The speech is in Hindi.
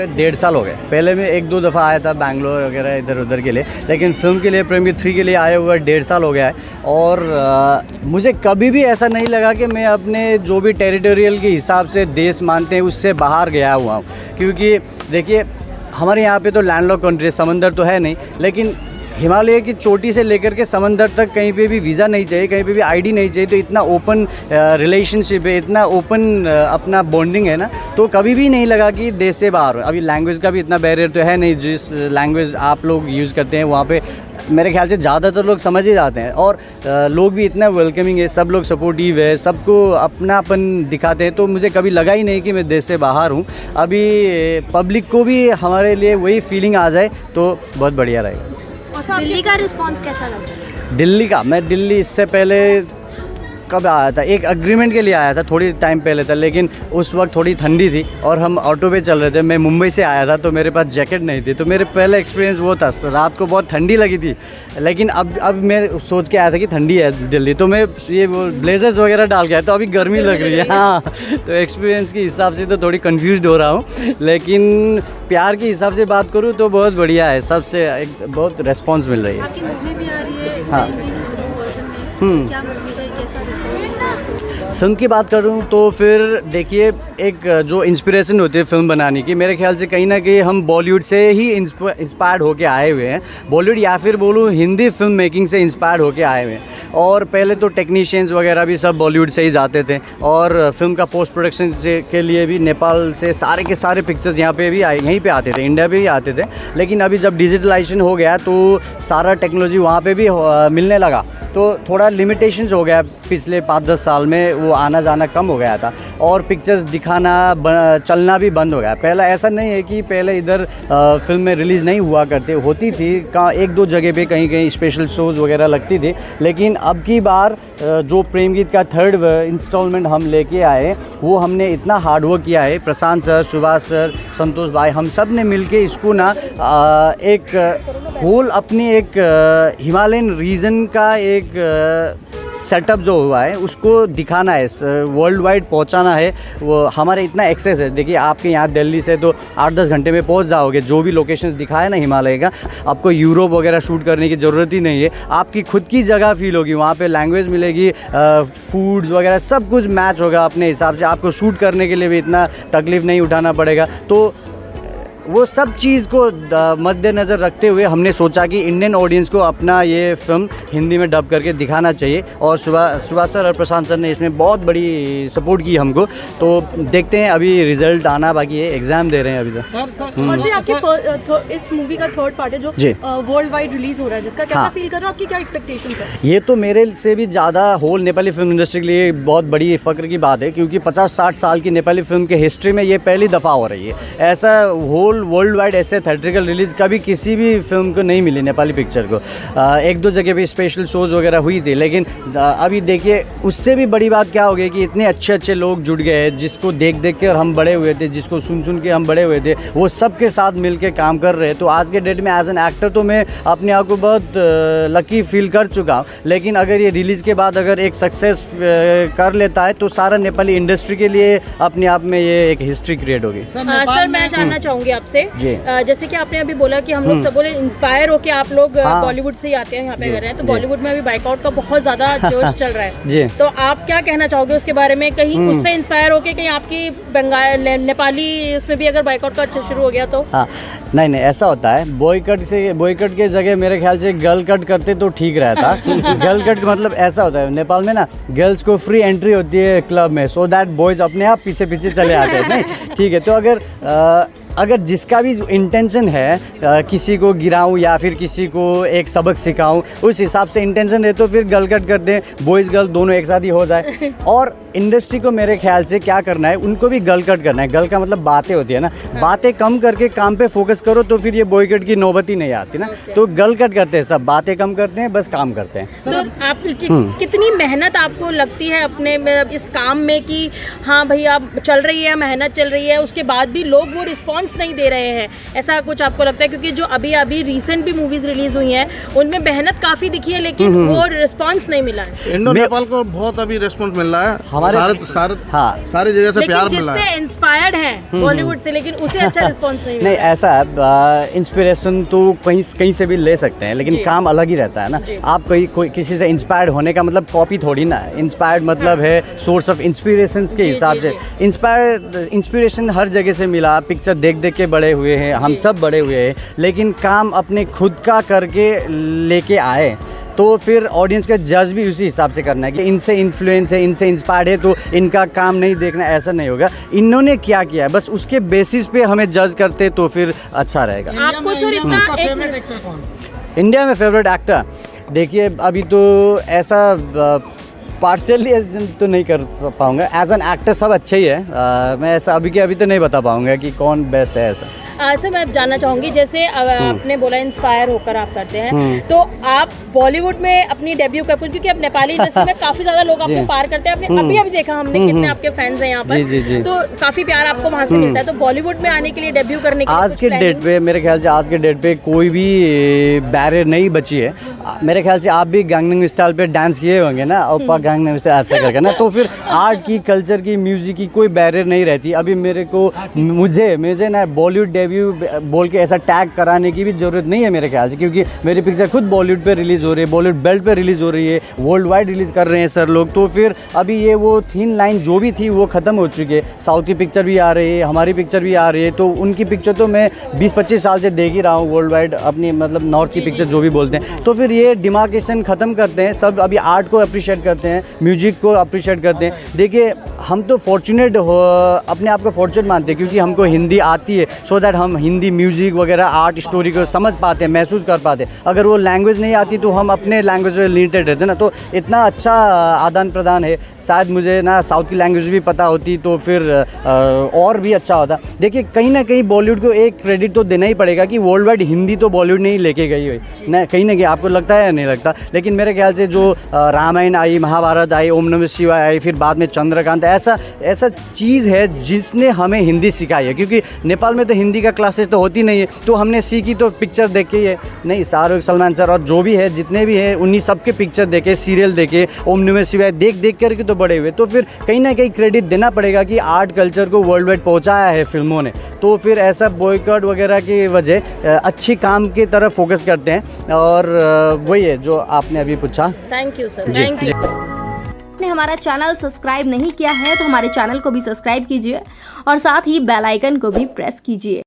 1.5 साल हो गए। पहले मैं 1-2 दफ़ा आया था बैंगलोर वगैरह इधर उधर के लिए, लेकिन फ़िल्म के लिए प्रेमी 3 के लिए आया हुआ 1.5 साल हो गया है। और मुझे कभी भी ऐसा नहीं लगा कि मैं अपने जो भी टेरिटोरियल के हिसाब से देश मानते हैं उससे बाहर गया हुआ हूँ। क्योंकि देखिए हमारे यहाँ पे तो लैंडलॉक कंट्री, समंदर तो है नहीं, लेकिन हिमालय की चोटी से लेकर के समंदर तक कहीं पे भी वीज़ा नहीं चाहिए, कहीं पे भी आईडी नहीं चाहिए। तो इतना ओपन रिलेशनशिप है, इतना ओपन अपना बॉन्डिंग है ना, तो कभी भी नहीं लगा कि देश से बाहर हो। अभी लैंग्वेज का भी इतना बैरियर तो है नहीं, जिस लैंग्वेज आप लोग यूज़ करते हैं वहाँ पे मेरे ख्याल से ज़्यादातर लोग समझ ही जाते हैं। और लोग भी इतना वेलकमिंग है, सब लोग सपोर्टिव है, सबको अपनापन दिखाते हैं। तो मुझे कभी लगा ही नहीं कि मैं देश से बाहर हूँ। अभी पब्लिक को भी हमारे लिए वही फीलिंग आ जाए तो बहुत बढ़िया रहेगा। दिल्ली का रिस्पांस कैसा लगा? दिल्ली का, मैं दिल्ली इससे पहले कब आया था, एक एग्रीमेंट के लिए आया था थोड़ी टाइम पहले था, लेकिन उस वक्त थोड़ी ठंडी थी और हम ऑटो पे चल रहे थे। मैं मुंबई से आया था तो मेरे पास जैकेट नहीं थी, तो मेरे पहले एक्सपीरियंस वो था। रात को बहुत ठंडी लगी थी, लेकिन अब मैं सोच के आया था कि ठंडी है दिल्ली, तो मैं ये वो ब्लेजर्स वगैरह डाल के आया, तो अभी गर्मी लग रही है। हाँ, तो एक्सपीरियंस के हिसाब से तो थोड़ी कन्फ्यूज़ हो रहा हूँ, लेकिन प्यार के हिसाब से बात करूँ तो बहुत बढ़िया है, सबसे एक बहुत रिस्पॉन्स मिल रही है। आपकी मूवी भी आ रही है हाँ। क्या मूवी है, कैसा रिस्पांस? फिल्म की बात करूं तो फिर देखिए, एक जो इंस्पिरेशन होती है फिल्म बनाने की, मेरे ख्याल से कहीं ना कहीं हम बॉलीवुड से ही इंस्पायर्ड होके आए हुए हैं। बॉलीवुड या फिर बोलूँ हिंदी फिल्म मेकिंग से इंस्पायर्ड होके आए हुए हैं। और पहले तो टेक्नीशियंस वगैरह भी सब बॉलीवुड से ही जाते थे, और फिल्म का पोस्ट प्रोडक्शन के लिए भी नेपाल से सारे के सारे पिक्चर्स यहाँ पे भी यहीं पे आते थे, इंडिया पे ही आते थे। लेकिन अभी जब डिजिटलाइजेशन हो गया तो सारा टेक्नोलॉजी वहाँ पे भी मिलने लगा, तो थोड़ा लिमिटेशंस हो गया। पिछले 5-10 साल में वो आना जाना कम हो गया था और पिक्चर्स दिखाना चलना भी बंद हो गया। पहला ऐसा नहीं है कि पहले इधर फिल्म में रिलीज़ नहीं हुआ करते, होती थी, कहाँ 1-2 जगह पे कहीं कहीं स्पेशल शोज़ वगैरह लगती थी। लेकिन अब की बार जो प्रेम गीत का 3rd इंस्टॉलमेंट हम लेके आए, वो हमने इतना हार्ड वर्क किया है। प्रशांत सर, सुभाष सर, संतोष भाई, हम सब ने मिलके इसको ना एक होल अपनी एक हिमालयन रीजन का एक सेटअप जो हुआ है उसको दिखाना है, वर्ल्ड वाइड पहुंचाना है। वो हमारे इतना एक्सेस है। देखिए आपके यहाँ दिल्ली से तो 8-10 घंटे में पहुंच जाओगे। जो भी लोकेशंस दिखाए ना हिमालय का, आपको यूरोप वगैरह शूट करने की ज़रूरत ही नहीं है। आपकी खुद की जगह फील होगी, वहाँ पे लैंग्वेज मिलेगी, फूड वगैरह सब कुछ मैच होगा अपने हिसाब से। आपको शूट करने के लिए भी इतना तकलीफ़ नहीं उठाना पड़ेगा। तो वो सब चीज़ को मद्देनज़र रखते हुए हमने सोचा कि इंडियन ऑडियंस को अपना ये फिल्म हिंदी में डब करके दिखाना चाहिए। और सुभाष सर और प्रशांत सर ने इसमें बहुत बड़ी सपोर्ट की हमको। तो देखते हैं, अभी रिजल्ट आना बाकी है, एग्ज़ाम दे रहे हैं अभी तक। और भी आपकी इस मूवी का 3rd पार्ट है जो वर्ल्ड वाइड रिलीज हो रहा है, जिसका कैसा फील कर रहे हो, आपकी क्या एक्सपेक्टेशंस है? ये तो मेरे से भी ज़्यादा होल नेपाली फिल्म इंडस्ट्री के लिए बहुत बड़ी फ़ख्र की बात है, क्योंकि 50-60 साल की नेपाली फिल्म के हिस्ट्री में ये पहली दफ़ा हो रही है। ऐसा होल वर्ल्ड वाइड ऐसे थिएट्रिकल रिलीज़ कभी किसी भी फिल्म को नहीं मिली नेपाली पिक्चर को। 1-2 जगह पे स्पेशल शोज़ वगैरह हुई थी, लेकिन अभी देखिए उससे भी बड़ी बात क्या हो गई कि इतने अच्छे अच्छे लोग जुड़ गए हैं, जिसको देख देख के और हम बड़े हुए थे, जिसको सुन सुन के हम बड़े हुए थे, वो सब के साथ मिल के काम कर रहे हैं। तो आज के डेट में एज एन एक्टर तो मैं अपने आप को बहुत लकी फील कर चुका हूँ। लेकिन अगर ये रिलीज़ के बाद अगर एक सक्सेस कर लेता है तो सारा नेपाली इंडस्ट्री के लिए अपने आप में ये एक हिस्ट्री क्रिएट होगी। सर मैं जानना चाहूँगी आपसे, जैसे कि आपने अभी बोला कि हम लोग सब बोले इंस्पायर होके आप लोग बॉलीवुड से ही आते हैं, यहाँ पे कर रहे हैं, तो बॉलीवुड में अभी बाइकआउट का बहुत ज्यादा जोश चल रहा है जी। तो आप क्या कहना चाहोगे उसके बारे में? कहीं उससे इंस्पायर होके कहीं आपकी बंगाल नेपाली उसमें भी अगर बाइकआउट का अच्छा शुरू हो गया तो? नहीं, ऐसा होता है। बॉयकट के जगह मेरे ख्याल से गर्ल कट करते तो ठीक रहता। गर्ल कट मतलब ऐसा होता है, नेपाल में ना गर्ल्स को फ्री एंट्री होती है क्लब में, सो दैट बॉयज अपने आप पीछे पीछे चले आते हैं। नहीं ठीक है, तो अगर जिसका भी इंटेंशन है किसी को गिराऊं या फिर किसी को एक सबक सिखाऊं, उस हिसाब से इंटेंशन है तो फिर गर्ल कट कर दें, बॉयज़ गर्ल दोनों एक साथ ही हो जाए। और इंडस्ट्री को मेरे ख्याल से क्या करना है, उनको भी गर्ल कट करना है। गर्ल का मतलब बातें होती है ना, बातें कम करके काम पे फोकस करो तो फिर ये बॉय कट की नौबत ही नहीं आती ना। तो गर्ल कट करते हैं सब, बातें कम करते हैं, बस काम करते हैं। तो आप कितनी मेहनत आपको लगती है अपने इस काम में कि हाँ भाई आप चल रही है, मेहनत चल रही है, उसके बाद भी लोग वो रिस्पॉन्स नहीं दे रहे हैं, ऐसा कुछ आपको लगता है? क्योंकि जो अभी रिसेंट भी मूवीज रिलीज हुई हैं उनमें मेहनत काफी दिखी है, लेकिन वो रिस्पांस नहीं मिला है। इंडो नेपाल को बहुत अभी रिस्पांस मिल रहा है। सारी जगह से प्यार मिला है। जिससे इंस्पायर्ड है बॉलीवुड से, लेकिन उसे अच्छा रिस्पॉन्स नहीं मिला। नहीं, ऐसा है, इंस्पिरेशन तो कहीं से भी ले सकते हैं, लेकिन काम अलग ही रहता है ना। आप कोई किसी से इंस्पायर्ड होने का मतलब कॉपी थोड़ी ना है। इंस्पायर्ड मतलब है सोर्स ऑफ इंस्पिरेशन के हिसाब से। इंस्पिरेशन हर जगह से मिला, पिक्चर देख देख के बड़े हुए हैं, हम सब बड़े हुए हैं, लेकिन काम अपने खुद का करके लेके आए तो फिर ऑडियंस का जज भी उसी हिसाब से करना है कि इनसे इन्फ्लुएंस है, इनसे इंस्पायर्ड है तो इनका काम नहीं देखना, ऐसा नहीं होगा। इन्होंने क्या किया है बस उसके बेसिस पे हमें जज करते तो फिर अच्छा रहेगा। आपको सर इतना इंडिया में फेवरेट एक्टर, देखिए अभी तो ऐसा पार्शियली तो नहीं कर पाऊँगा। एज एन एक्टर सब अच्छे ही है, मैं ऐसा अभी तो नहीं बता पाऊँगा कि कौन बेस्ट है ऐसा। सर मैं जानना चाहूँगी, जैसे आपने बोला इंस्पायर होकर आप करते हैं, तो आप बॉलीवुड में अपनी डेब्यू कब, क्योंकि अब नेपाली इंडस्ट्री में काफी ज्यादा लोग आपको पार करते हैं, आपने अभी देखा हमने कितने आपके फैंस हैं यहाँ पर, तो काफी प्यार आपको वहाँ से मिलता है। तो बॉलीवुड में आने के लिए, डेब्यू करने के लिए आज के डेट पे, मेरे ख्याल से आज के डेट पे कोई भी बैरियर नहीं बची है। मेरे ख्याल से आप भी गैंगनम स्टाइल पे डांस किए होंगे ना, और गैंगनम स्टाइल ऐसा करके ना, तो फिर आर्ट की, कल्चर की, म्यूजिक की कोई बैरियर नहीं रहती। अभी मुझे ना बॉलीवुड डेब्यू बोल के ऐसा टैग कराने की भी जरूरत नहीं है मेरे ख्याल से, क्योंकि मेरी पिक्चर खुद बॉलीवुड पे रिलीज हो रही है, बॉलीवुड बेल्ट पे रिलीज हो रही है, वर्ल्ड वाइड रिलीज कर रहे हैं सर लोग। तो फिर अभी ये वो थिन लाइन जो भी थी वो ख़त्म हो चुकी है। साउथ की पिक्चर भी आ रही है, हमारी पिक्चर भी आ रही है, तो उनकी पिक्चर तो मैं 20-25 साल से देख ही रहा हूँ वर्ल्ड वाइड, अपनी मतलब नॉर्थ की पिक्चर जो भी बोलते हैं। तो फिर ये डिमार्केशन ख़त्म करते हैं सब, अभी आर्ट को अप्रिशिएट करते हैं, म्यूजिक को अप्रिशिएट करते हैं। देखिए हम तो फॉर्चुनेट हो, अपने आप को फॉर्चुनेट मानते हैं क्योंकि हमको हिंदी आती है, सो दैट हम हिंदी म्यूजिक वगैरह आर्ट स्टोरी को समझ पाते हैं, महसूस कर पाते हैं। अगर वो लैंग्वेज नहीं आती तो हम अपने लैंग्वेज में लिमिटेड रहते ना, तो इतना अच्छा आदान प्रदान है। शायद मुझे ना साउथ की लैंग्वेज भी पता होती तो फिर और भी अच्छा होता। देखिए कहीं ना कहीं बॉलीवुड को एक क्रेडिट तो देना ही पड़ेगा कि वर्ल्ड वाइड हिंदी तो बॉलीवुड ने ही लेके गई हुई ना, कहीं ना कहीं। आपको लगता है या नहीं लगता? लेकिन मेरे ख्याल से जो रामायण आई, महाभारत आई, ओम नमः शिवाय आई, फिर बाद में चंद्रकांत, ऐसा चीज़ है जिसने हमें हिंदी सिखाई है। क्योंकि नेपाल में तो हिंदी का क्लासेस तो होती नहीं है, तो हमने सीखी तो पिक्चर देख के ही है। नहीं, शाहरुख, सलमान सर और जो भी है, जितने भी हैं, उन्हीं सबके पिक्चर देखे, सीरियल देखे, ओम नमः शिवाय देख करके तो बड़े हुए। तो फिर कहीं ना कहीं क्रेडिट देना पड़ेगा कि आर्ट कल्चर को वर्ल्ड वाइड पहुंचाया है फिल्मों ने। तो फिर ऐसा बॉयकॉट वगैरह की वजह अच्छी काम की तरफ फोकस करते हैं, और वही है जो आपने अभी पूछा। Thank you sir, thank you. आपने हमारा चैनल सब्सक्राइब नहीं किया है तो हमारे चैनल को भी सब्सक्राइब कीजिए और साथ ही बेल आइकन को भी प्रेस कीजिए।